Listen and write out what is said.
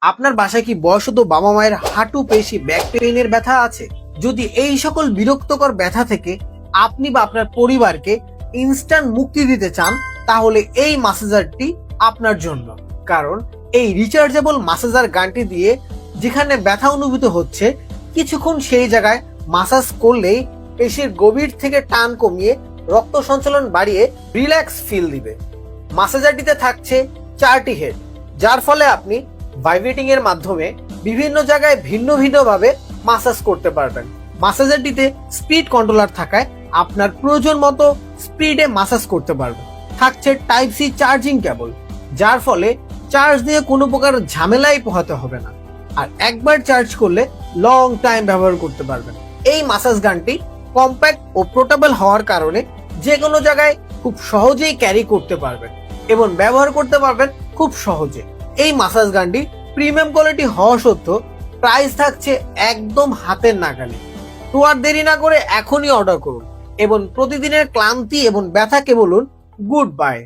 আপনার বাসায় কি বয়স্ক বাবা মায়ের হাঁটু পেশি ব্যাক পেইনের ব্যথা আছে? যদি এই সকল বিরক্তকর ব্যথা থেকে আপনি বা আপনার পরিবারকে ইনস্ট্যান্ট মুক্তি দিতে চান, তাহলে এই ম্যাসাজারটি আপনার জন্য। কারণ এই রিচার্জেবল ম্যাসাজার গানটি দিয়ে যেখানে ব্যথা অনুভূত হচ্ছে, কিছুক্ষণ সেই জায়গায় মাসাজ করলেই পেশির গভীর থেকে টান কমিয়ে রক্ত সঞ্চালন বাড়িয়ে রিল্যাক্স ফিল দিবে। ম্যাসাজারটিতে থাকছে 4টি হেড, যার ফলে আপনি ভাইব্রেটিং এর মাধ্যমে বিভিন্ন জায়গায় ভিন্ন ভিন্ন ভাবে মাসাজ করতে পারবেন। মাসাজারটিতে স্পিড কন্ট্রোলার থাকায় আপনার প্রয়োজন মতো স্পিডে মাসাজ করতে পারবেন। থাকছে টাইপ সি চার্জিং কেবল, যার ফলে চার্জ দিয়ে কোনো প্রকার ঝামেলাই পোহাতে হবে না, আর একবার চার্জ করলে লং টাইম ব্যবহার করতে পারবেন। এই মাসাজ গানটি কম্প্যাক্ট ও পোর্টেবল হওয়ার কারণে যে কোনো জায়গায় খুব সহজেই ক্যারি করতে পারবেন এবং ব্যবহার করতে পারবেন খুব সহজে। এই মাসাজ গানটি প্রিমিয়াম কোয়ালিটি হওয়া সত্ত্বেও প্রাইস থাকছে একদম হাতের নাগালে। তো আর দেরি না করে এখনই অর্ডার করুন এবং প্রতিদিনের ক্লান্তি এবং ব্যথাকে বলুন গুড বাই।